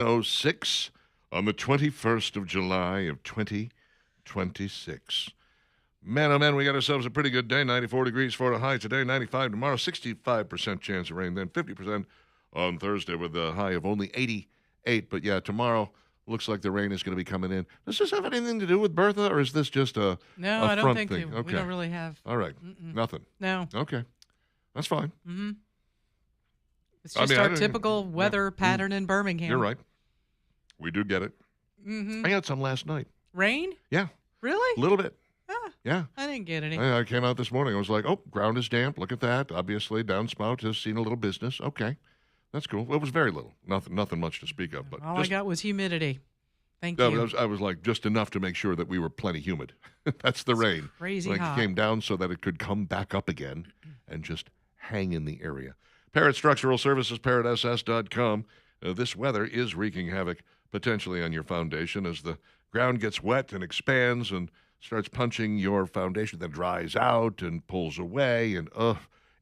06 on the 21st of July of 2026. Man, oh man, we got ourselves a pretty good day. 94 degrees for a high today, 95 tomorrow, 65% chance of rain, then 50% on Thursday with a high of only 88. But yeah, tomorrow looks like the rain is going to be coming in. Does this have anything to do with Bertha, or is this just No, a I don't front think thing? so. Okay. We don't really have. All right. Mm-mm. Nothing. No. Okay. That's fine. Mm-hmm. It's I just mean, our typical weather pattern in Birmingham. You're right. We do get it. Mm-hmm. I had some last night. Rain? Yeah. Really? A little bit. Ah, Yeah. I didn't get any. I came out this morning. I was like, oh, ground is damp. Look at that. Obviously, downspout has seen a little business. Okay. That's cool. Well, it was very little. Nothing much to speak of. But All I got was humidity. Thank no, you. I was like, just enough to make sure that we were plenty humid. That's the rain. Crazy Like hot. it came down so that it could come back up again and just hang in the area. Parrot Structural Services, parrotss.com. This weather is wreaking havoc potentially on your foundation as the ground gets wet and expands and starts punching your foundation, then dries out and pulls away. And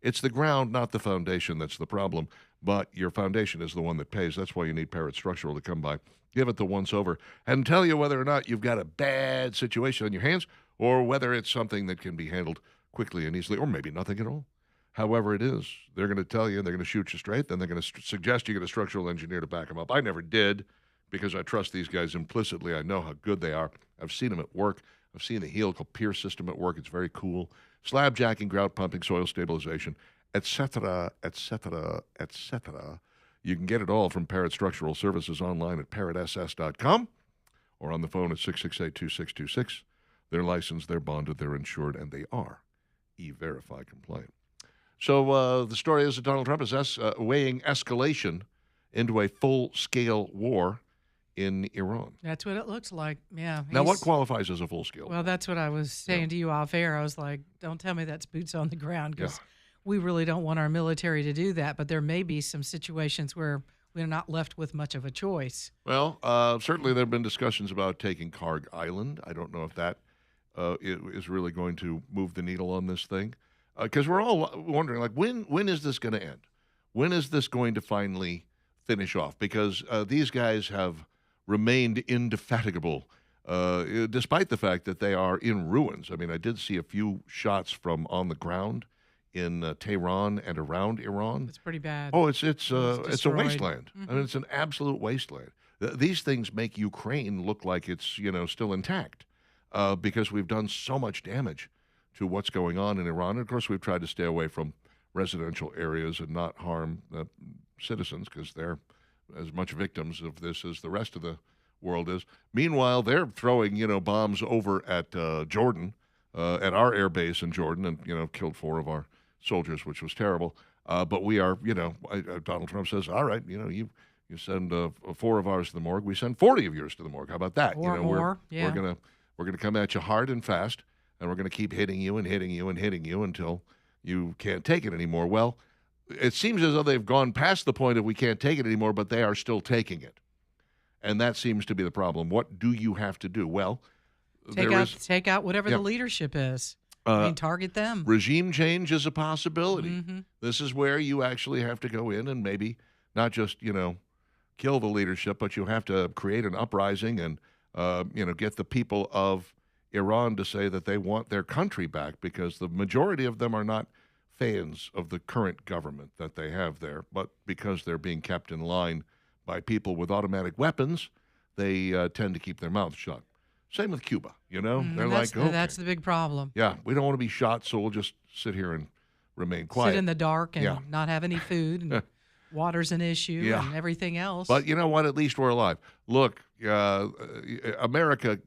it's the ground, not the foundation, that's the problem. But your foundation is the one that pays. That's why you need Parrot Structural to come by, give it the once over, and tell you whether or not you've got a bad situation on your hands or whether it's something that can be handled quickly and easily, or maybe nothing at all. However it is, they're going to tell you, they're going to shoot you straight, then they're going to suggest you get a structural engineer to back them up. I never did because I trust these guys implicitly. I know how good they are. I've seen them at work. I've seen the helical pier system at work. It's very cool. Slab jacking, grout pumping, soil stabilization, etc., etc., etc. You can get it all from Parrot Structural Services online at parrotss.com or on the phone at 668-2626. They're licensed, they're bonded, they're insured, and they are E-Verify compliant. So the story is that Donald Trump is weighing escalation into a full-scale war in Iran. That's what it looks like. Yeah. Now, what qualifies as a full-scale? Well, that's what I was saying to you off air. I was like, don't tell me that's boots on the ground because we really don't want our military to do that. But there may be some situations where we're not left with much of a choice. Well, certainly there have been discussions about taking Karg Island. I don't know if that is really going to move the needle on this thing. Because we're all wondering, like, when is this going to end? When is this going to finally finish off? Because these guys have remained indefatigable, despite the fact that they are in ruins. I mean, I did see a few shots from on the ground in Tehran and around Iran. It's pretty bad. Oh, it's a wasteland. Mm-hmm. I mean, it's an absolute wasteland. These things make Ukraine look like it's still intact because we've done so much damage to what's going on in Iran. And of course, we've tried to stay away from residential areas and not harm citizens because they're as much victims of this as the rest of the world is. Meanwhile, they're throwing, bombs over at Jordan, at our air base in Jordan, and, killed 4 of our soldiers, which was terrible. But we are, Donald Trump says, all right, you send 4 of ours to the morgue. We send 40 of yours to the morgue. How about that? Or more. We're gonna come at you hard and fast. And we're going to keep hitting you and hitting you and hitting you until you can't take it anymore. Well, it seems as though they've gone past the point of we can't take it anymore, but they are still taking it. And that seems to be the problem. What do you have to do? Well, take out whatever the leadership is. Target them. Regime change is a possibility. Mm-hmm. This is where you actually have to go in and maybe not just, kill the leadership, but you have to create an uprising and, get the people of Iran to say that they want their country back because the majority of them are not fans of the current government that they have there, but because they're being kept in line by people with automatic weapons, they tend to keep their mouths shut. Same with Cuba, they're like, okay. That's the big problem. Yeah, we don't want to be shot, so we'll just sit here and remain quiet. Sit in the dark and not have any food, and water's an issue and everything else. But you know what? At least we're alive. Look, America...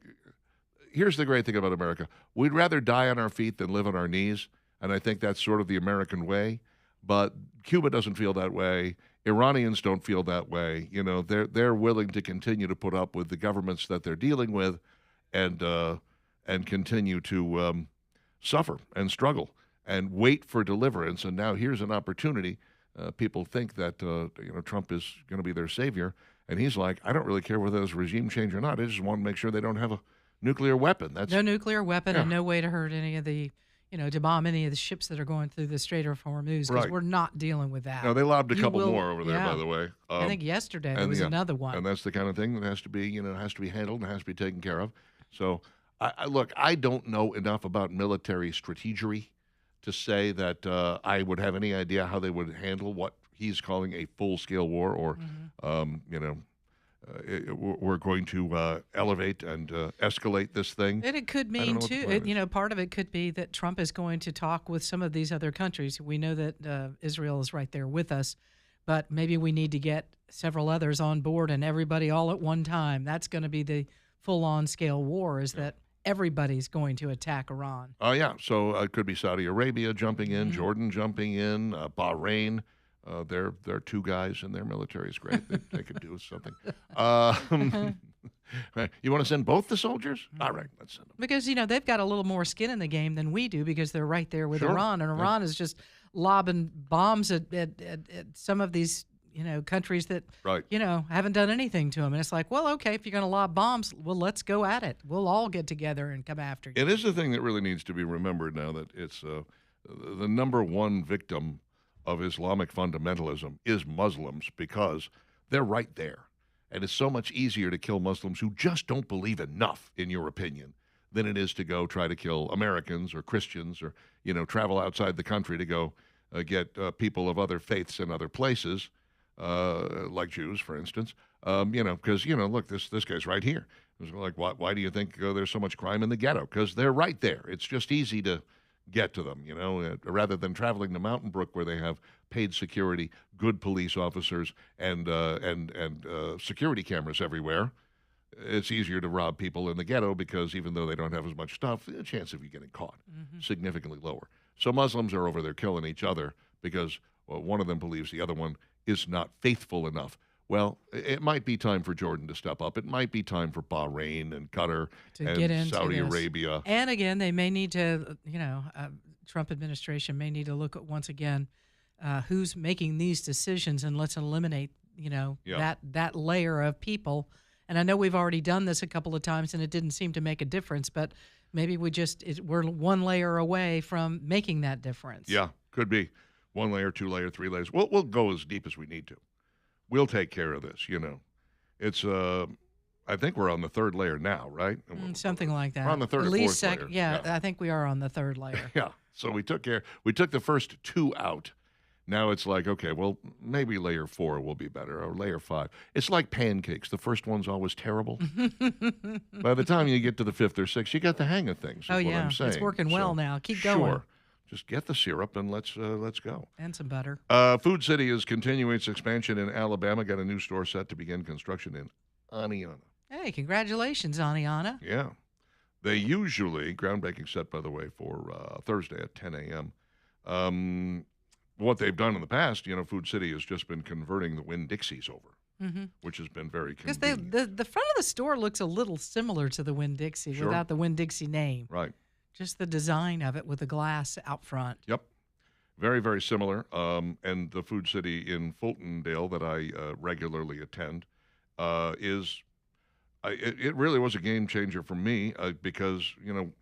Here's the great thing about America. We'd rather die on our feet than live on our knees, and I think that's sort of the American way. But Cuba doesn't feel that way. Iranians don't feel that way. They're willing to continue to put up with the governments that they're dealing with and continue to suffer and struggle and wait for deliverance. And now here's an opportunity. People think that Trump is going to be their savior, and he's like, I don't really care whether there's regime change or not. I just want to make sure they don't have a nuclear weapon. That's no nuclear weapon and no way to hurt any of the to bomb any of the ships that are going through the Strait of Hormuz, because Right. we're not dealing with that. Now, they lobbed a You couple will- more over there, yeah. by the way. I think yesterday there was another one. And that's the kind of thing that has to be, has to be handled and has to be taken care of. So, look, I don't know enough about military strategy to say that I would have any idea how they would handle what he's calling a full-scale war, or, we're going to elevate and escalate this thing. And it could I don't mean know what the too, plan is. part of it could be that Trump is going to talk with some of these other countries. We know that Israel is right there with us, but maybe we need to get several others on board and everybody all at one time. That's going to be the full-on scale war, is that everybody's going to attack Iran. Oh, yeah. So it could be Saudi Arabia jumping in, Jordan jumping in, Bahrain. They're two guys, and their military is great. They could do something. You want to send both the soldiers? All right, let's send them. Because, they've got a little more skin in the game than we do, because they're right there with Sure. Iran. And Iran is just lobbing bombs at some of these, countries that, Right. haven't done anything to them. And it's like, well, okay, if you're going to lob bombs, well, let's go at it. We'll all get together and come after you. It is the thing that really needs to be remembered now, that it's the number one victim of Islamic fundamentalism is Muslims, because they're right there. And it's so much easier to kill Muslims who just don't believe enough, in your opinion, than it is to go try to kill Americans or Christians, or, travel outside the country to go get people of other faiths in other places, like Jews, for instance. Because, look, this guy's right here. It's like, why do you think there's so much crime in the ghetto? Because they're right there. It's just easy to get to them, rather than traveling to Mountain Brook, where they have paid security, good police officers, and security cameras everywhere. It's easier to rob people in the ghetto, because even though they don't have as much stuff, the chance of you getting caught significantly lower. So Muslims are over there killing each other because, well, one of them believes the other one is not faithful enough. Well, it might be time for Jordan to step up. It might be time for Bahrain and Qatar To and get into Saudi this. Arabia. And again, they may need to, Trump administration may need to look at, once again, who's making these decisions, and let's eliminate, that layer of people. And I know we've already done this a couple of times, and it didn't seem to make a difference, but maybe we're one layer away from making that difference. Yeah, could be. 1 layer, 2 layer, 3 layers. We'll go as deep as we need to. We'll take care of this, It's, I think we're on the 3rd layer now, right? Something like that. We're on the 3rd At or least 4th layer. Yeah, I think we are on the 3rd layer. Yeah. So we took the first 2 out. Now it's like, okay, well, maybe layer 4 will be better, or layer 5. It's like pancakes. The first one's always terrible. By the time you get to the 5th or 6th, you got the hang of things, is what I'm saying. It's working well now. Keep going. Sure. Just get the syrup and let's go. And some butter. Food City is continuing its expansion in Alabama. Got a new store set to begin construction in Aniana. Hey, congratulations, Aniana. Yeah. They usually, groundbreaking set, by the way, for Thursday at 10 a.m. What they've done in the past, Food City has just been converting the Winn-Dixies over, which has been very Because convenient. the front of the store looks a little similar to the Winn-Dixie Sure. without the Winn-Dixie name. Right. Just the design of it with the glass out front. Yep. Very, very similar. And the Food City in Fultondale that I regularly attend it really was a game changer for me, because,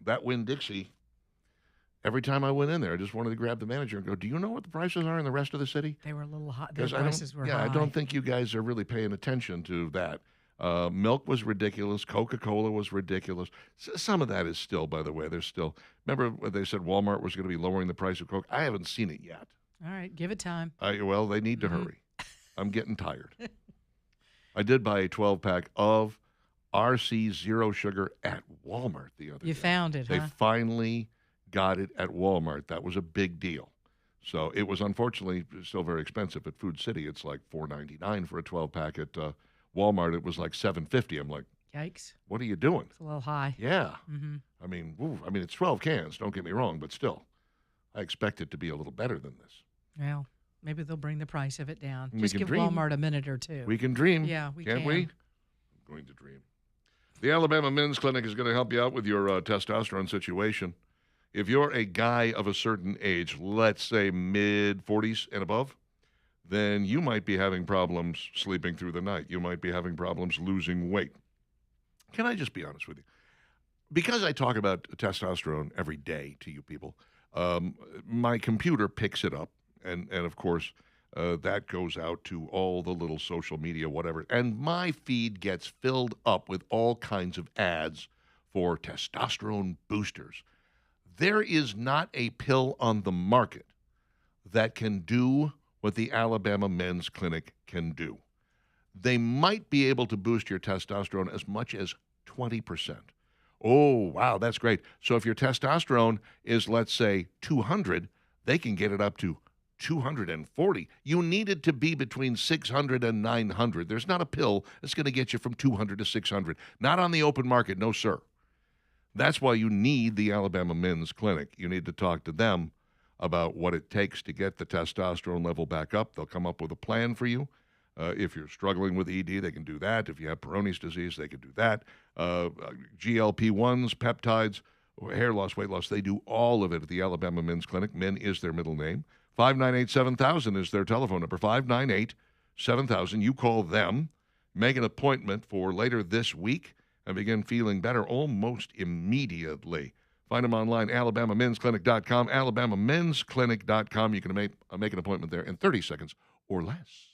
that Winn-Dixie, every time I went in there, I just wanted to grab the manager and go, do you know what the prices are in the rest of the city? They were a little hot. Their 'Cause prices were high. I don't think you guys are really paying attention to that. Milk was ridiculous. Coca-Cola was ridiculous. Some of that is still, by the way. There's still. Remember when they said Walmart was going to be lowering the price of Coke? I haven't seen it yet. All right, give it time. Well, they need to hurry. I'm getting tired. I did buy a 12-pack of RC Zero Sugar at Walmart the other day. You found it, They huh? finally got it at Walmart. That was a big deal. So it was unfortunately still very expensive at Food City. It's like $4.99 for a 12-pack. At Walmart, it was like $7.50. I'm like, Yikes. what are you doing? It's a little high. Yeah. Mm-hmm. I mean, it's 12 cans. Don't get me wrong, but still, I expect it to be a little better than this. Well, maybe they'll bring the price of it down. We Just can give dream. Walmart a minute or two. We can dream. Yeah, we Can't can. we? I'm going to dream. The Alabama Men's Clinic is going to help you out with your testosterone situation. If you're a guy of a certain age, let's say mid-40s and above, then you might be having problems sleeping through the night. You might be having problems losing weight. Can I just be honest with you? Because I talk about testosterone every day to you people, My computer picks it up, and of course, that goes out to all the little social media, whatever. And my feed gets filled up with all kinds of ads for testosterone boosters. There is not a pill on the market that can do what the Alabama Men's Clinic can do. They might be able to boost your testosterone as much as 20%. Oh, wow, that's great. So if your testosterone is, let's say, 200, they can get it up to 240. You need it to be between 600 and 900. There's not a pill that's going to get you from 200 to 600. Not on the open market, no, sir. That's why you need the Alabama Men's Clinic. You need to talk to them about what it takes to get the testosterone level back up. They'll come up with a plan for you. If you're struggling with ED, they can do that. If you have Peyronie's disease, they can do that. GLP-1s, peptides, hair loss, weight loss, they do all of it at the Alabama Men's Clinic. Men is their middle name. 598-7000 is their telephone number. 598-7000. You call them, make an appointment for later this week, and begin feeling better almost immediately. Find them online, alabamamensclinic.com, alabamamensclinic.com. You can make an appointment there in 30 seconds or less.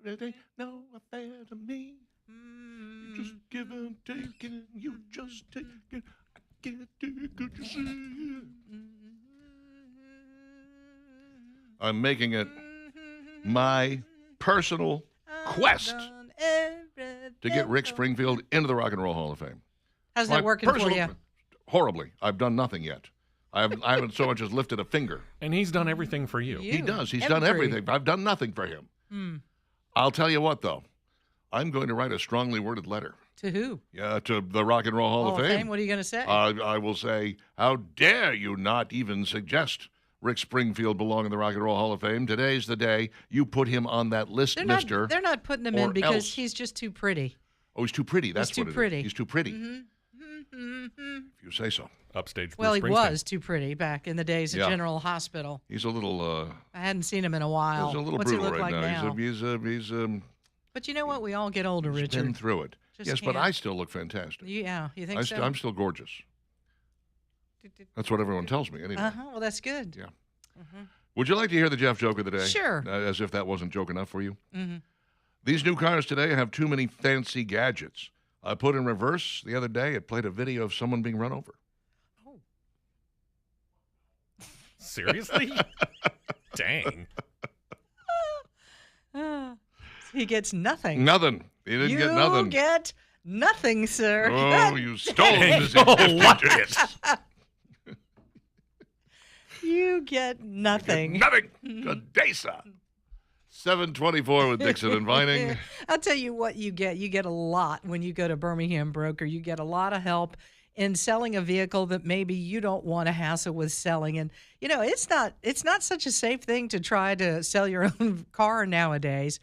It ain't no affair to me. You just give and take and you just take it. I can't take it, could you see? I'm making it my personal quest to get Rick Springfield into the Rock and Roll Hall of Fame. How's that working for you? Horribly. I've done nothing yet. I haven't so much as lifted a finger. And he's done everything for you. He does. He's done everything. I've done nothing for him. I'll tell you what, though. I'm going to write a strongly worded letter. To who? Yeah, to the Rock and Roll Hall of Fame. What are you going to say? I will say, how dare you not even suggest Rick Springfield belong in the Rock and Roll Hall of Fame? Today's the day you put him on that list, mister. They're not putting him in because he's just too pretty. Oh, he's too pretty. That's what it is. He's too pretty. If you say so. Upstage. Well, he was too pretty back in the days of General Hospital. He's a little. I hadn't seen him in a while. He's a little What's brutal he look right like now. He's But you know what? We all get older, Richard. Been through it. Yes, but I still look fantastic. Yeah, you think so? I'm still gorgeous. That's what everyone tells me, anyway. Well, that's good. Yeah. Would you like to hear the Jeff joke of the day? Sure. As if that wasn't joke enough for you. These new cars today have too many fancy gadgets. I put in reverse the other day. It played a video of someone being run over. Oh. Seriously? Dang. He gets nothing. Nothing. He didn't get nothing. You get nothing, sir. Oh, you stole this idiot. You get nothing. Nothing. Good day, sir. 724 with Dixon and Vining. I'll tell you what you get. You get a lot when you go to Birmingham Broker. You get a lot of help in selling a vehicle that maybe you don't want to hassle with selling. And, you know, it's not such a safe thing to try to sell your own car nowadays.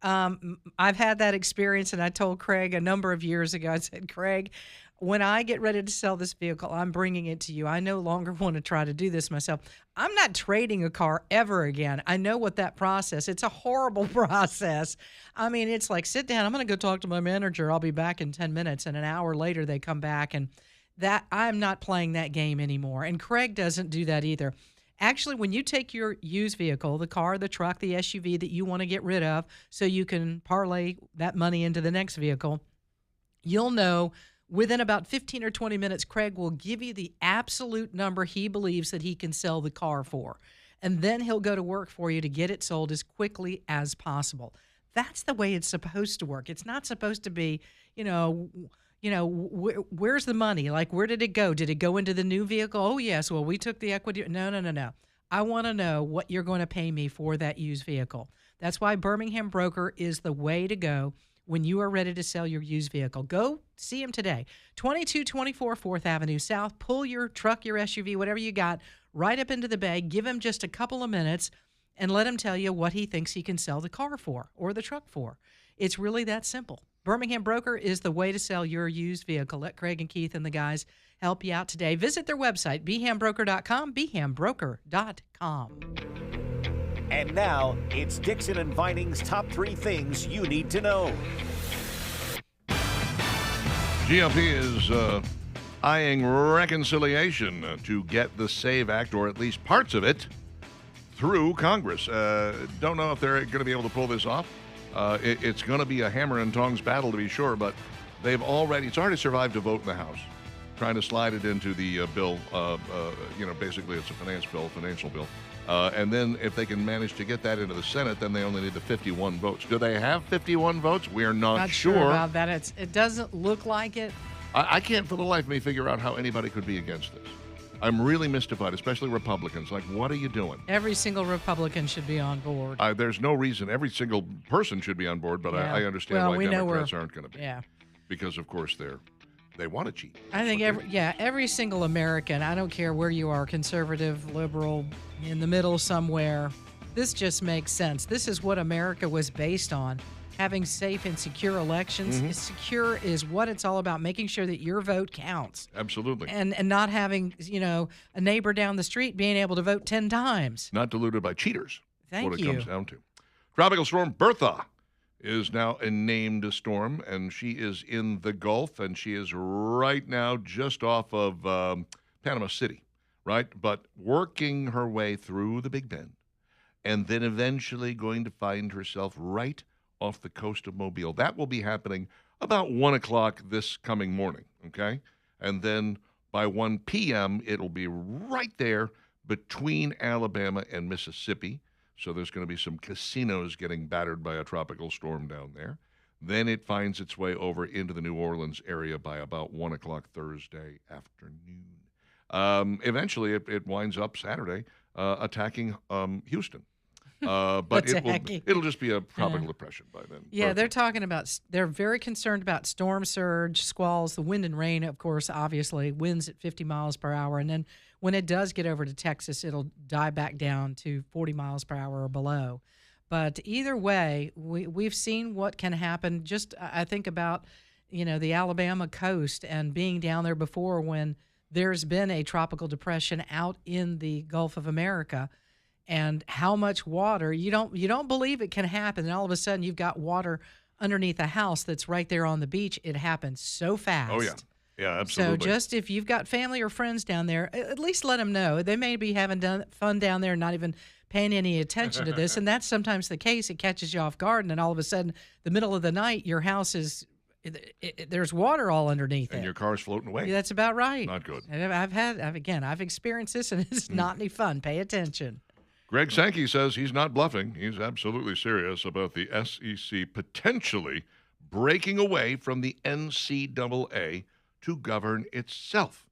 I've had that experience, and I told Craig a number of years ago, I said, Craig, when I get ready to sell this vehicle, I'm bringing it to you. I no longer want to try to do this myself. I'm not trading a car ever again. I know what that process, it's a horrible process. I mean, it's like, sit down, I'm going to go talk to my manager. I'll be back in 10 minutes. And an hour later, they come back, and that I'm not playing that game anymore. And Craig doesn't do that either. Actually, when you take your used vehicle, the car, the truck, the SUV that you want to get rid of so you can parlay that money into the next vehicle, you'll know within about 15 or 20 minutes, Craig will give you the absolute number he believes that he can sell the car for. And then he'll go to work for you to get it sold as quickly as possible. That's the way it's supposed to work. It's not supposed to be, where's the money? Like, where did it go? Did it go into the new vehicle? Oh, yes. Well, we took the equity. No. I want to know what you're going to pay me for that used vehicle. That's why Birmingham Broker is the way to go when you are ready to sell your used vehicle. Go see him today. 2224 4th Avenue South. Pull your truck, your SUV, whatever you got, right up into the bay. Give him just a couple of minutes and let him tell you what he thinks he can sell the car for or the truck for. It's really that simple. Birmingham Broker is the way to sell your used vehicle. Let Craig and Keith and the guys help you out today. Visit their website, BehamBroker.com, BehamBroker.com. And now, it's Dixon and Vining's top 3 things you need to know. GOP is eyeing reconciliation to get the SAVE Act, or at least parts of it, through Congress. Don't know if they're going to be able to pull this off. It's going to be a hammer and tongs battle, to be sure, but it's already survived a vote in the House, trying to slide it into the bill. Basically it's a financial bill. And then if they can manage to get that into the Senate, then they only need the 51 votes. Do they have 51 votes? We're not sure about that. It doesn't look like it. I can't for the life of me figure out how anybody could be against this. I'm really mystified, especially Republicans. Like, what are you doing? Every single Republican should be on board. There's no reason. Every single person should be on board, but I understand why Democrats aren't going to be. Yeah. Because, of course, they want to cheat. I think every single American, I don't care where you are, conservative, liberal, in the middle somewhere, this just makes sense. This is what America was based on. Having safe and secure elections. Mm-hmm. Secure is what it's all about, making sure that your vote counts. Absolutely. And not having, a neighbor down the street being able to vote 10 times. Not diluted by cheaters. Thank what you. It comes down to. Tropical storm Bertha is now a named storm, and she is in the Gulf, and she is right now just off of Panama City, right? But working her way through the Big Bend and then eventually going to find herself right off the coast of Mobile. That will be happening about 1 o'clock this coming morning, okay? And then by 1 p.m., it'll be right there between Alabama and Mississippi. So there's going to be some casinos getting battered by a tropical storm down there. Then it finds its way over into the New Orleans area by about 1 o'clock Thursday afternoon. Eventually, it winds up Saturday attacking Houston. But it'll just be a tropical depression by then. Yeah, they're talking about, they're very concerned about storm surge, squalls, the wind and rain, of course, obviously, winds at 50 miles per hour. And then when it does get over to Texas, it'll die back down to 40 miles per hour or below. But either way, we've seen what can happen. Just I think about, the Alabama coast and being down there before when there's been a tropical depression out in the Gulf of America. And how much water you don't believe it can happen, and all of a sudden you've got water underneath a house that's right there on the beach. It happens so fast. Oh yeah, absolutely. So just if you've got family or friends down there, at least let them know. They may be having fun down there, and not even paying any attention to this, and that's sometimes the case. It catches you off guard, and then all of a sudden, the middle of the night, your house is. There's water all underneath it. And your car's floating away. Yeah, that's about right. Not good. And I've experienced this, and it's not any fun. Pay attention. Greg Sankey says he's not bluffing. He's absolutely serious about the SEC potentially breaking away from the NCAA to govern itself.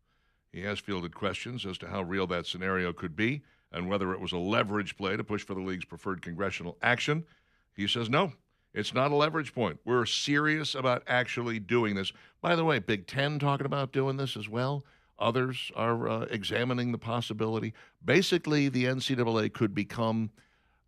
He has fielded questions as to how real that scenario could be and whether it was a leverage play to push for the league's preferred congressional action. He says no, it's not a leverage point. We're serious about actually doing this. By the way, Big Ten talking about doing this as well. Others are examining the possibility. Basically, the NCAA could become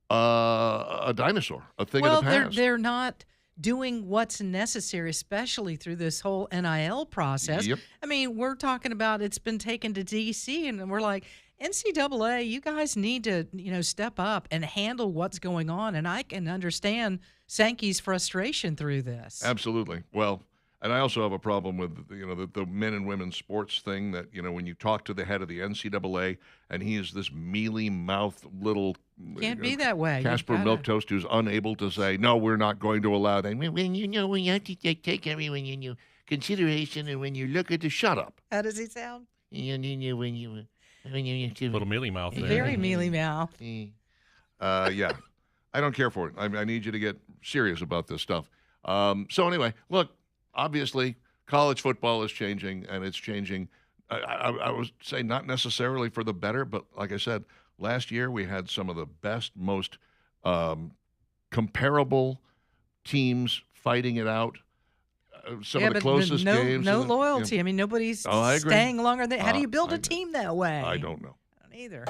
a dinosaur, a thing of the past. Well, they're not doing what's necessary, especially through this whole NIL process. Yep. I mean, we're talking about it's been taken to D.C., and we're like, NCAA, you guys need to, step up and handle what's going on. And I can understand Sankey's frustration through this. Absolutely. Well, and I also have a problem with, the men and women sports thing that, when you talk to the head of the NCAA and he is this mealy-mouthed little Can't be that way. Casper Milquetoast who's unable to say, no, we're not going to allow that. When you have to take everyone into consideration and when you look at the shut up. How does he sound? Little mealy mouth there. Very mealy mouth. Yeah. I don't care for it. I need you to get serious about this stuff. So anyway, look, obviously college football is changing, and it's changing. I would say not necessarily for the better, but like I said, last year we had some of the best, most comparable teams fighting it out. Some of the closest games. No loyalty. I mean, nobody's staying longer. How do you build a team that way? I don't know. I don't either.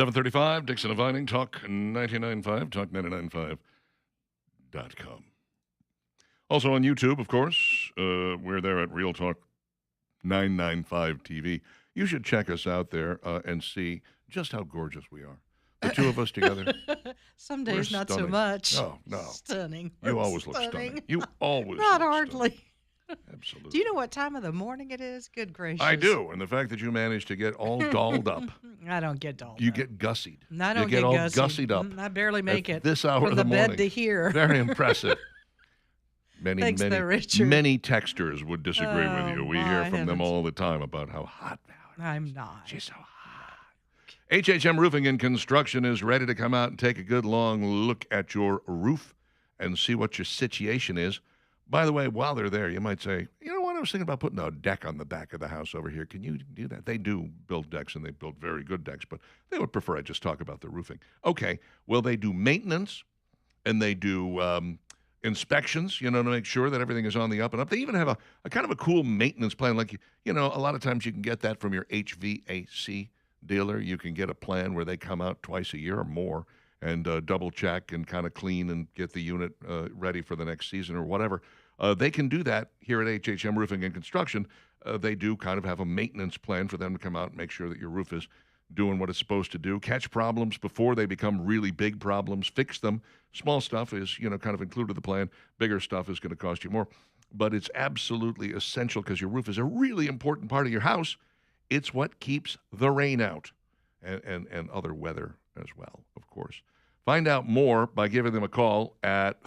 7:35, Dixon and Vining, Talk 99.5, Talk995.com. Also on YouTube, of course, we're there at Real Talk 995 TV. You should check us out there and see just how gorgeous we are. The two of us together. Some days We're not so stunning. much. No. Stunning. You We're always look stunning. You always Not look hardly. stunning. Absolutely. Do you know what time of the morning it is? Good gracious. I do. And the fact that you managed to get all dolled up. I don't get dolled You up. get gussied. I don't you get all gussied. gussied up. I barely make at it this hour from of the the morning. bed to here. Very impressive. Many, Thanks, many, there, Richard. many texters would disagree with you. We my hear from them heavens. all the time about how hot Valerie. I'm not. She's so hot. HHM Roofing and Construction is ready to come out and take a good long look at your roof and see what your situation is. By the way, while they're there, you might say, you know what, I was thinking about putting a deck on the back of the house over here. Can you do that? They do build decks, and they build very good decks, but they would prefer I just talk about the roofing. Okay, well, they do maintenance, and they do inspections, to make sure that everything is on the up and up. They even have a kind of a cool maintenance plan. Like, a lot of times you can get that from your HVAC dealer. You can get a plan where they come out twice a year or more and double check and kind of clean and get the unit ready for the next season or whatever. They can do that here at HHM Roofing and Construction. They do kind of have a maintenance plan for them to come out and make sure that your roof is doing what it's supposed to do, catch problems before they become really big problems, fix them. Small stuff is, kind of included in the plan. Bigger stuff is going to cost you more. But it's absolutely essential because your roof is a really important part of your house. It's what keeps the rain out and other weather as well, of course. Find out more by giving them a call at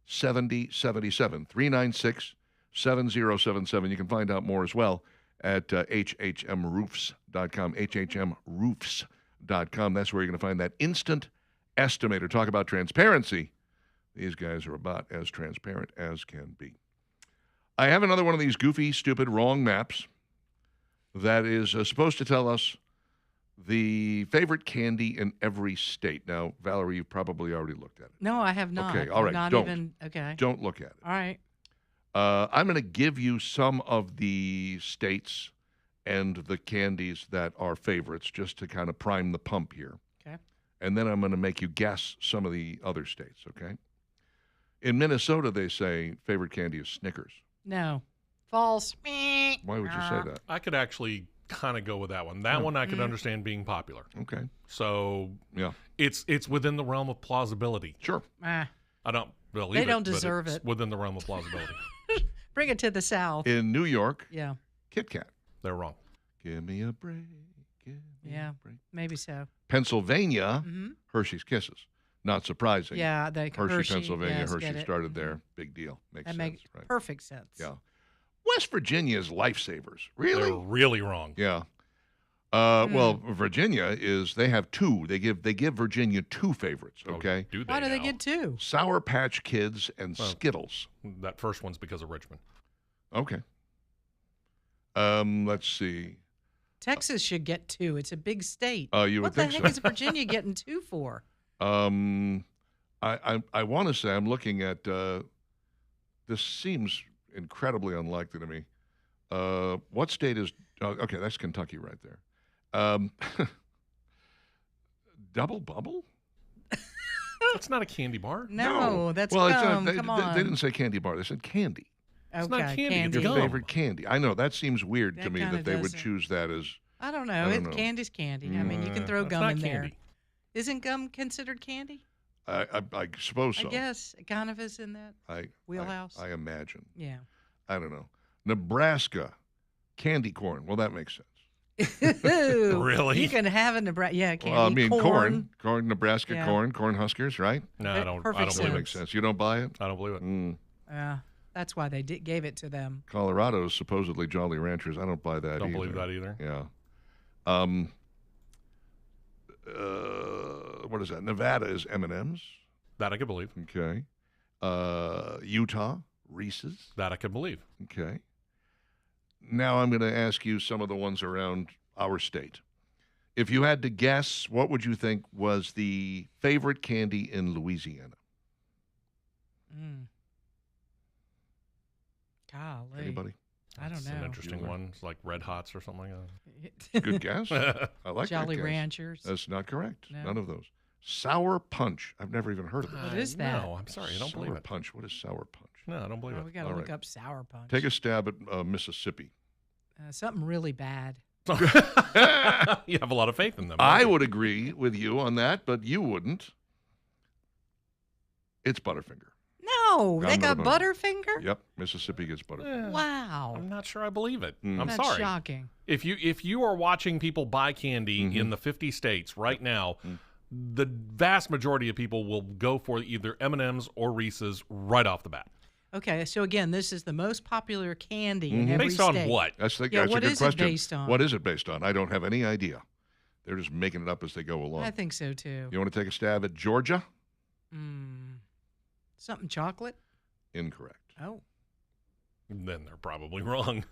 396-7077. 396-7077. You can find out more as well at hhmroofs.com, hhmroofs.com. That's where you're going to find that instant estimator. Talk about transparency. These guys are about as transparent as can be. I have another one of these goofy, stupid, wrong maps that is supposed to tell us the favorite candy in every state. Now, Valerie, you've probably already looked at it. No, I have not. Okay, all right, Not don't. even, okay. Don't look at it. All right. I'm going to give you some of the states and the candies that are favorites just to kind of prime the pump here. Okay. And then I'm going to make you guess some of the other states, okay? In Minnesota, they say favorite candy is Snickers. No. False. Why would you say that? I could actually kind of go with that one. That one I could understand being popular. Okay. So Yeah. it's within the realm of plausibility. Sure. I don't believe They it. don't but deserve it's it. within the realm of plausibility. Bring it to the South. In New York, Yeah. Kit Kat. They're wrong. Give me a break. Give me Yeah. a break. Maybe so. Pennsylvania, Mm-hmm. Hershey's Kisses. Not surprising. Yeah. Hershey, Pennsylvania. yes, get Hershey it. started there. Big deal. Makes That sense. makes Right. perfect sense. Yeah. West Virginia's lifesavers. Really? They're really wrong. Yeah. Well, Virginia they have two. They give Virginia two favorites, Oh, okay? do they Why do they now? get two? Sour Patch Kids and Well. Skittles. That first one's because of Richmond. Okay. Let's see. Texas should get two. It's a big state. You would What the think heck so. is Virginia getting two for? I want to say I'm looking at this seems incredibly unlikely to me. What state is okay, that's Kentucky right there. Double Bubble? That's not a candy bar. No, that's well, gum. they, Come they- on. they didn't say candy bar. They said candy. Okay, It's not candy, it's Your gum. favorite candy. I know that seems weird to That me kinda that they would doesn't- choose that as. I don't know. I don't know. Candy's candy. I mean, you can throw That's gum not in there. candy. Isn't gum considered candy? I suppose so. I guess it kind of is in that wheelhouse. I imagine. Yeah. I don't know. Nebraska, candy corn. Well, that makes sense. Really? You can have a Nebraska. Yeah, candy. Well, I mean, corn. Nebraska Yeah. corn huskers, right? No, That I don't. perfect I don't That believe makes it. sense. You don't buy it? I don't believe it. That's why they gave it to them. Colorado's supposedly Jolly Ranchers. I don't buy that Don't either. believe that either. Yeah. What is that? Nevada is M&M's. That I could believe. Okay. Utah, Reese's. That I could believe. Okay. Now I'm going to ask you some of the ones around our state. If you had to guess, what would you think was the favorite candy in Louisiana? Golly. Anybody? I don't It's know. an interesting one. It's like Red Hots or something like Good guess. I like Jolly that guess. Ranchers. That's not correct. No. None of those. Sour punch. I've never even heard of it. What is that? No, I'm sorry. I don't sour believe it. punch. What is sour punch? No, I don't believe Oh, it. we got to All look right. up Sour Punch. Take a stab at Mississippi. Something really bad. You have a lot of faith in them. I don't you? would agree with you on that, but you wouldn't. It's Butterfinger. No, they got Butterfinger. Butterfinger? Yep, Mississippi gets Butterfinger. Eh, Wow. I'm not sure I believe it. Mm. I'm That's sorry. shocking. If you are watching people buy candy Mhm. in the 50 states right now, Mm. the vast majority of people will go for either M&Ms or Reese's right off the bat. Okay, so again, this is the most popular candy in Mhm. every Based on state. what? That's Yeah, that's what a good is it question. based on? What is it based on? I don't have any idea. They're just making it up as they go along. I think so too. You want to take a stab at Georgia? Something chocolate? Incorrect. Oh, Then they're probably wrong.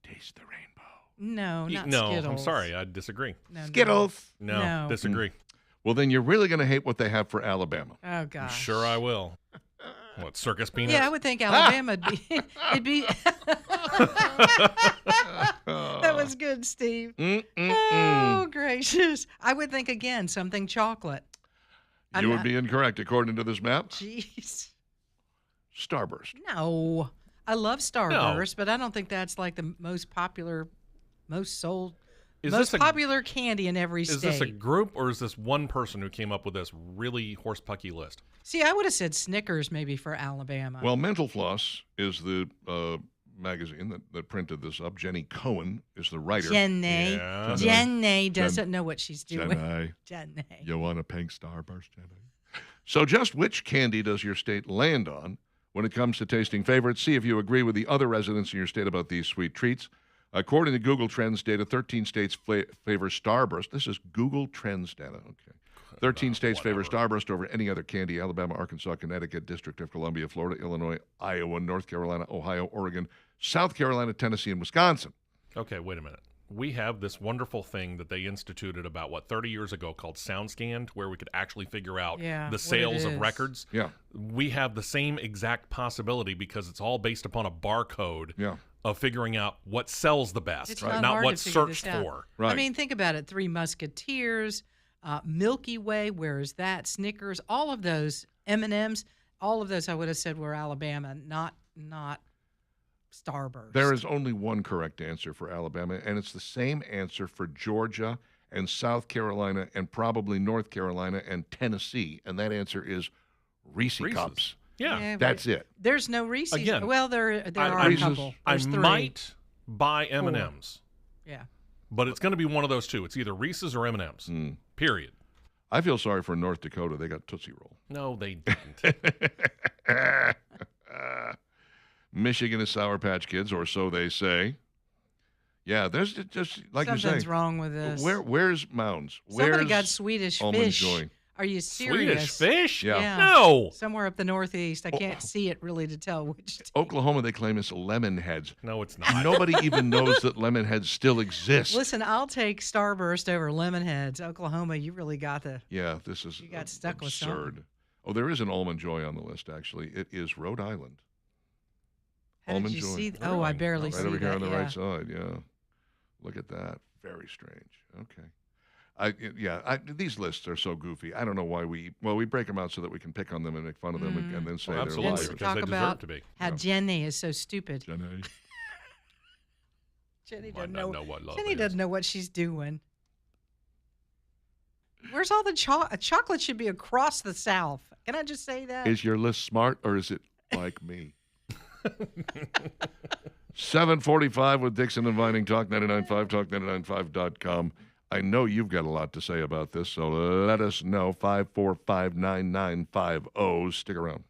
Taste the rainbow. no, not no, Skittles. I'm sorry. I disagree. No, no. Skittles. No, No. disagree. Well, then you're really going to hate what they have for Alabama. Oh gosh. Sure, I will. What, circus peanuts? Yeah, I would think Alabama would be. It'd be. That was good, Steve. Oh gracious! I would think again something chocolate. You would be incorrect according to this map. Jeez. Starburst. No, I love Starburst, but I don't think that's like the most popular, most sold, Is most this a- popular candy in every Is state. this a group or is this one person who came up with this really horsepucky list? See, I would have said Snickers maybe for Alabama. Well, Mental Floss is the magazine that printed this up. Jenny Cohen is the writer. Jenny. Yeah. Jenny doesn't know what she's doing. Jenny, Jenny. you want a pink starburst, Jenny? So just which candy does your state land on when it comes to tasting favorites? See if you agree with the other residents in your state about these sweet treats. According to Google Trends data, 13 states favor Starburst. This is Google Trends data. Okay. 13 states favor Starburst over any other candy: Alabama, Arkansas, Connecticut, District of Columbia, Florida, Illinois, Iowa, North Carolina, Ohio, Oregon, South Carolina, Tennessee, and Wisconsin. Okay, wait a minute. We have this wonderful thing that they instituted about, 30 years ago called SoundScan, where we could actually figure out Yeah, the what sales it of is. records. Yeah, We have the same exact possibility because it's all based upon a barcode yeah. of figuring out what sells the best, It's not not hard what's to figure searched this out. for. Right. I mean, think about it. Three Musketeers, Milky Way. Where is that? Snickers. All of those M&Ms. All of those I would have said were Alabama, not Starburst. There is only one correct answer for Alabama, and it's the same answer for Georgia and South Carolina and probably North Carolina and Tennessee, and that answer is Reese's Reese's. Cups. Yeah. That's it. There's no Reese's. Again, Well, there are a Reese's- couple. I There's three. might buy M&Ms, Yeah. but it's going to be one of those two. It's either Reese's or M&Ms, Mm. period. I feel sorry for North Dakota. They got Tootsie Roll. No, they didn't. Michigan is Sour Patch Kids, or so they say. Yeah, there's just like Something's you're saying. wrong with this. Where's Mounds? Somebody Where's got Swedish Almond fish. Joy? Are you serious? Swedish fish? Yeah. No. Somewhere up the Northeast. I can't Oh. see it really to tell which. Oklahoma, they claim it's lemon heads. No, it's not. Nobody even knows that lemon heads still exist. Listen, I'll take Starburst over Lemonheads. Oklahoma, you really got the. Yeah, this is You got stuck with absurd. something. Oh, there is an Almond Joy on the list, actually. It is Rhode Island. How Almond did you Joy. see? Rhode Oh, I Island. barely Right see over that. here on the yeah. right side, yeah. Look at that. Very strange. Okay. These lists are so goofy. I don't know why we break them out so that we can pick on them and make fun of them and then say Well, they're absolutely, liars. because Talk they about deserve to be. How Yeah. Jenny is so stupid. Jenny. Jenny Might doesn't not know. know what love Jenny is. doesn't know what she's doing. Where's all the chocolate? Should be across the South. Can I just say that? Is your list smart or is it like me? 7:45 with Dixon and Vining, Talk 99.5, talk995.com. I know you've got a lot to say about this, so let us know. 545-9950. Stick around.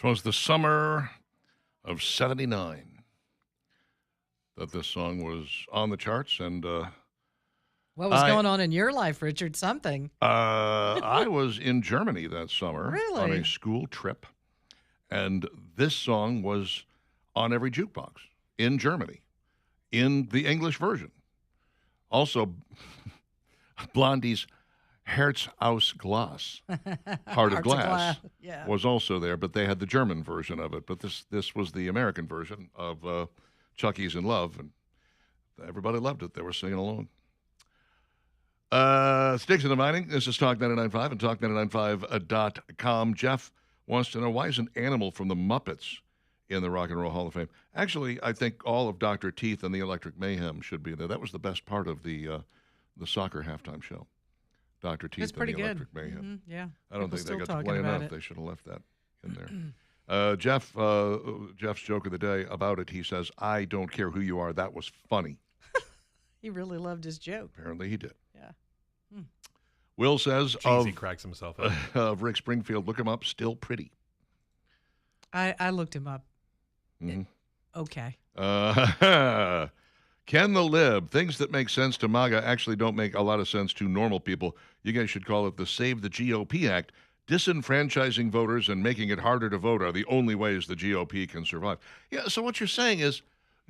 'Twas the summer of '79 that this song was on the charts, and what was going on in your life, Richard? Something. I was in Germany that summer Really? on a school trip, and this song was on every jukebox in Germany, in the English version. Also, Blondie's Herz aus Glas, Heart of Glass, Yeah. was also there, but they had the German version of it. But this was the American version of Chucky's in Love, and everybody loved it. They were singing along. Sticks in the Mining. This is Talk 99.5 and Talk995.com. Jeff wants to know, why is an animal from the Muppets in the Rock and Roll Hall of Fame? Actually, I think all of Dr. Teeth and the Electric Mayhem should be there. That was the best part of the soccer halftime show. Dr. Teeth That's and pretty the good. Electric Mayhem. Mm-hmm. Yeah. I don't People think they still got to talking play about enough. it. They should have left that in there. Jeff's joke of the day about it, he says, "I don't care who you are. That was funny." He really loved his joke. Apparently he did. Yeah. Will says Cheesy cracks himself up. of Rick Springfield, look him up, still pretty. I looked him up. Mhm. Okay. Ken the Lib, things that make sense to MAGA actually don't make a lot of sense to normal people. You guys should call it the Save the GOP Act. Disenfranchising voters and making it harder to vote are the only ways the GOP can survive. Yeah, so what you're saying is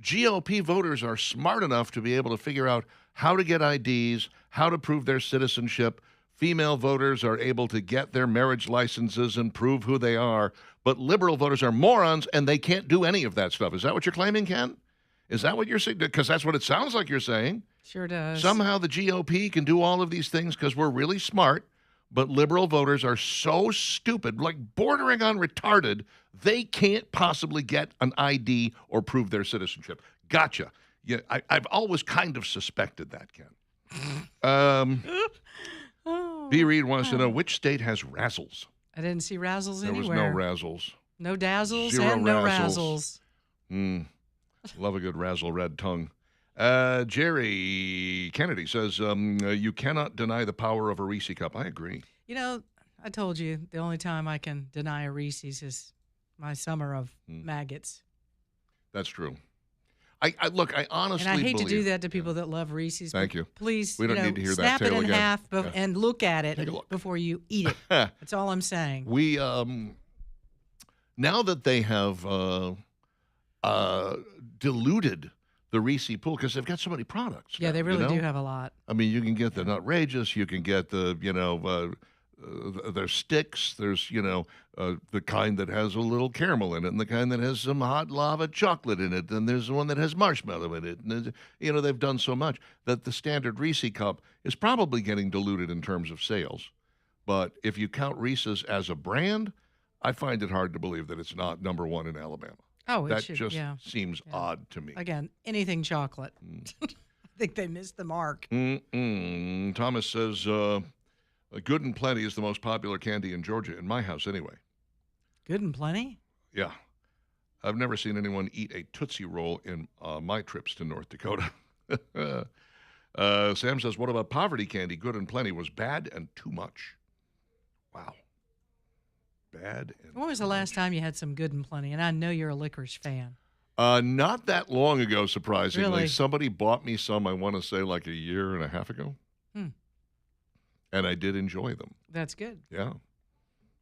GOP voters are smart enough to be able to figure out how to get IDs, how to prove their citizenship. Female voters are able to get their marriage licenses and prove who they are. But liberal voters are morons, and they can't do any of that stuff. Is that what you're claiming, Ken? Is that what you're saying? Because that's what it sounds like you're saying. Sure does. Somehow the GOP can do all of these things because we're really smart, but liberal voters are so stupid, like bordering on retarded, they can't possibly get an ID or prove their citizenship. Gotcha. Yeah, I've always kind of suspected that, Ken. B. Reed wants to know, which state has razzles? I didn't see razzles There anywhere. was no razzles. No dazzles Zero and no razzles. razzles. Love a good razzle red tongue. Jerry Kennedy says, you cannot deny the power of a Reese cup. I agree. You know, I told you the only time I can deny a Reese's is my summer of maggots. That's true. I honestly And I hate to do believe- that to people that love Reese's. Thank but you. Please, We don't you know, need to hear that snap it tale in again. half Yeah. and look at it Take a look. before you eat it. That's all I'm saying. We now that they have diluted the Reese pool because they've got so many products. Yeah, now, they really you know? do have a lot. I mean, you can get the Nutrageous, you can get the there's sticks. There's the kind that has a little caramel in it, and the kind that has some hot lava chocolate in it, and there's the one that has marshmallow in it. And they've done so much that the standard Reese cup is probably getting diluted in terms of sales. But if you count Reese's as a brand, I find it hard to believe that it's not number one in Alabama. Oh, it That should, just yeah. seems odd to me. Again, anything chocolate. I think they missed the mark. Thomas says, Good and Plenty is the most popular candy in Georgia, in my house anyway. Good and Plenty? Yeah. I've never seen anyone eat a Tootsie Roll in my trips to North Dakota. Sam says, what about poverty candy? Good and Plenty was bad and too much. Wow. Bad and When was the last time you had some Good and Plenty? And I know you're a licorice fan. Not that long ago, surprisingly. Really? Somebody bought me some, I want to say, like a year and a half ago. And I did enjoy them. That's good. Yeah.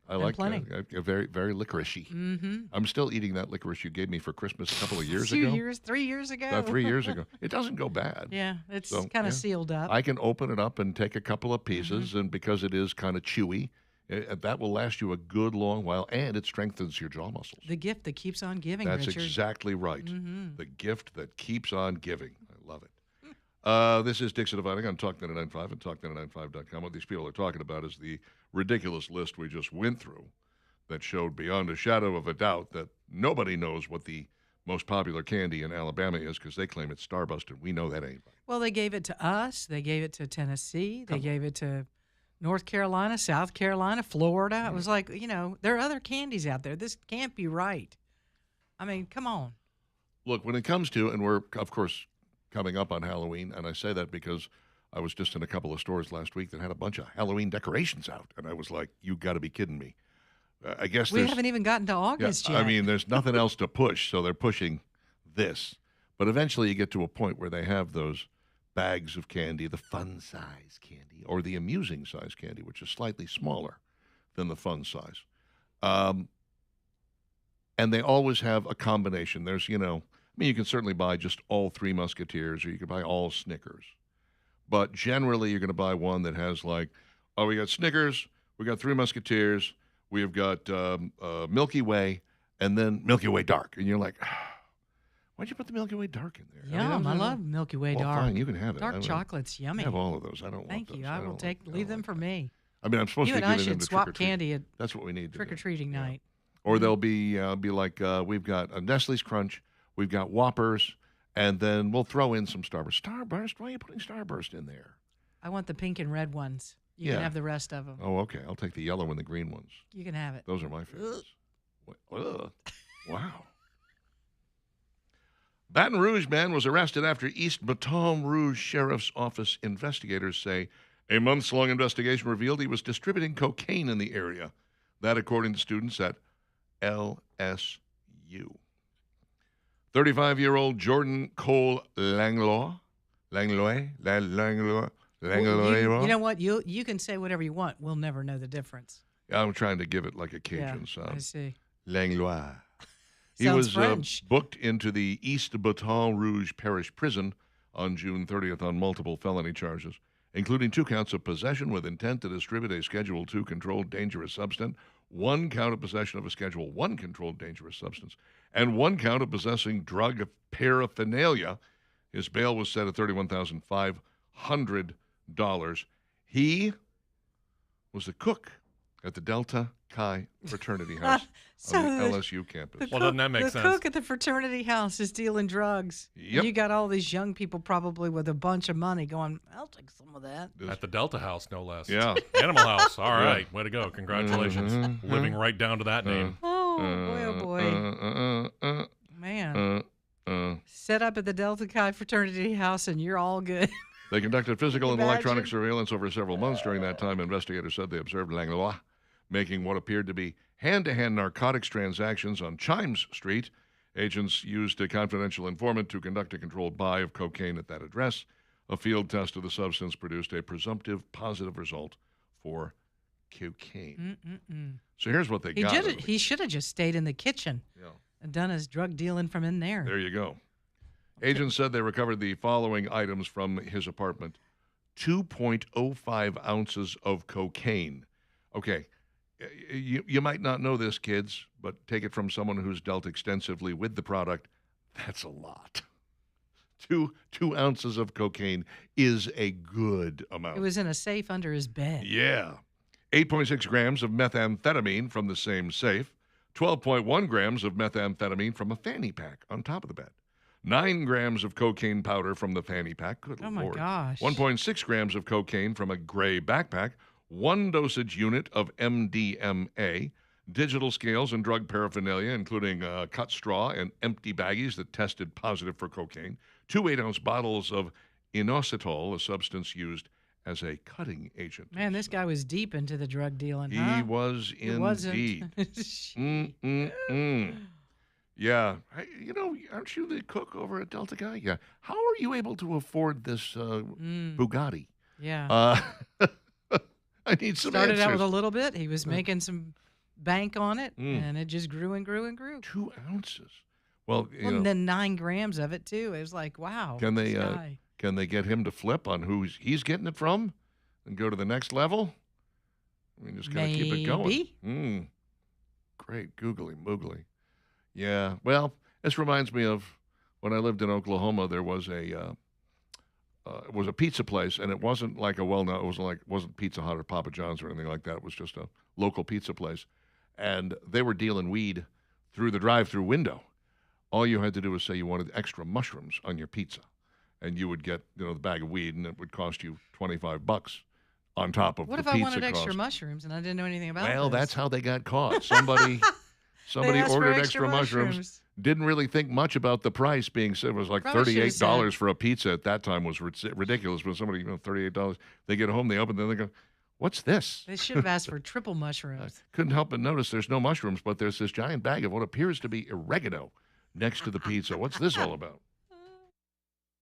I And like Plenty. very, very licoricey. Mm-hmm. I'm still eating that licorice you gave me for Christmas a couple of years ago. 3 years ago. About 3 years ago. It doesn't go bad. Yeah, it's So, kind of yeah. sealed up. I can open it up and take a couple of pieces, and because it is kind of chewy, that will last you a good long while, and it strengthens your jaw muscles. The gift that keeps on giving, That's Richard. exactly right. Mm-hmm. The gift that keeps on giving. I love it. This is Dixon Dividing on Talk 99.5 and Talk995.com. What these people are talking about is the ridiculous list we just went through that showed beyond a shadow of a doubt that nobody knows what the most popular candy in Alabama is because they claim it's Starburst, and we know that ain't right. Well, they gave it to us. They gave it to Tennessee. They gave it to North Carolina, South Carolina, Florida. It was like, there are other candies out there. This can't be right. I mean, come on. Look, when it comes to, and we're, of course, coming up on Halloween, and I say that because I was just in a couple of stores last week that had a bunch of Halloween decorations out, and I was like, you got to be kidding me. I guess we haven't even gotten to August yet. I mean, there's nothing else to push, so they're pushing this. But eventually you get to a point where they have those bags of candy, the fun size candy, or the amusing size candy, which is slightly smaller than the fun size. And they always have a combination. There's, you can certainly buy just all Three Musketeers, or you can buy all Snickers. But generally, you're going to buy one that has we got Snickers, we got Three Musketeers, we've got Milky Way, and then Milky Way Dark. And you're like, why'd you put the Milky Way Dark in there? Yum, I love Milky Way Dark. Fine, you can have it. Dark chocolate's yummy. I have all of those. I don't Thank want you. those. I will leave them for me. I mean, I'm supposed you to be and I giving them should to swap trick-or-treat. candy at That's what we need to trick-or-treating do. night. Or they'll be like, we've got a Nestle's Crunch, we've got Whoppers, and then we'll throw in some Starburst. Starburst? Why are you putting Starburst in there? I want the pink and red ones. You can have the rest of them. Oh, okay. I'll take the yellow and the green ones. You can have it. Those are my favorites. Wow. Baton Rouge man was arrested after East Baton Rouge Sheriff's Office investigators say a months-long investigation revealed he was distributing cocaine in the area. That, according to students at LSU. 35-year-old Jordan Cole Langlois. You know what? You can say whatever you want. We'll never know the difference. I'm trying to give it like a Cajun sound. I see. Langlois. He Sounds was French. booked into the East Baton Rouge Parish Prison on June 30th on multiple felony charges, including 2 counts of possession with intent to distribute a Schedule II controlled dangerous substance, 1 count of possession of a Schedule I controlled dangerous substance, and 1 count of possessing drug paraphernalia. His bail was set at $31,500. He was the cook at the Delta Chi fraternity house on the LSU campus. Well, doesn't that make sense? The cook at the fraternity house is dealing drugs. Yep. You got all these young people probably with a bunch of money going, I'll take some of that. At the Delta House, no less. Yeah. Animal House. All right. Way to go. Congratulations. Living right down to that name. Oh, boy. Man. Set up at the Delta Chi fraternity house and you're all good. They conducted physical and Imagine. electronic surveillance over several months. During that time, investigators said they observed Langlois making what appeared to be hand-to-hand narcotics transactions on Chimes Street. Agents used a confidential informant to conduct a controlled buy of cocaine at that address. A field test of the substance produced a presumptive positive result for cocaine. So here's what they got. He should have just stayed in the kitchen and done his drug dealing from in there. There you go. Agents said they recovered the following items from his apartment: 2.05 ounces of cocaine. Okay, you might not know this, kids, but take it from someone who's dealt extensively with the product. That's a lot. 2 ounces of cocaine is a good amount. It was in a safe under his bed. Yeah. 8.6 grams of methamphetamine from the same safe. 12.1 grams of methamphetamine from a fanny pack on top of the bed. 9 grams of cocaine powder from the fanny pack. Good Oh, Lord. my gosh. 1.6 grams of cocaine from a gray backpack. 1 dosage unit of MDMA. Digital scales and drug paraphernalia, including cut straw and empty baggies that tested positive for cocaine. 2 8-ounce bottles of inositol, a substance used as a cutting agent. Man, this guy was deep into the drug dealing, He huh? was He wasn't. indeed. Yeah. Hey, aren't you the cook over at Delta Chi? Yeah. How are you able to afford this Bugatti? Yeah. I need some Started out answers. with a little bit. He was making some bank on it, and it just grew and grew and grew. 2 ounces. Well, And then 9 grams of it, too. It was like, wow. Can they this guy. can they get him to flip on who he's getting it from and go to the next level? I mean, just gotta keep it going. Maybe. Great googly moogly. Yeah. Well, this reminds me of when I lived in Oklahoma. There was a pizza place, and it wasn't like a well-known. It wasn't Pizza Hut or Papa John's or anything like that. It was just a local pizza place, and they were dealing weed through the drive-through window. All you had to do was say you wanted extra mushrooms on your pizza, and you would get the bag of weed, and it would cost you $25 on top of What the if pizza I wanted cost. extra mushrooms and I didn't know anything about Well, this? that's how they got caught. Somebody They asked for ordered extra mushrooms. Didn't really think much about the price being said. It was like Probably should've $38 for a pizza at that time was ridiculous. But somebody, $38. They get home, they open, then they go, What's this? They should have asked for triple mushrooms. Couldn't help but notice there's no mushrooms, but there's this giant bag of what appears to be oregano next to the pizza. What's this all about?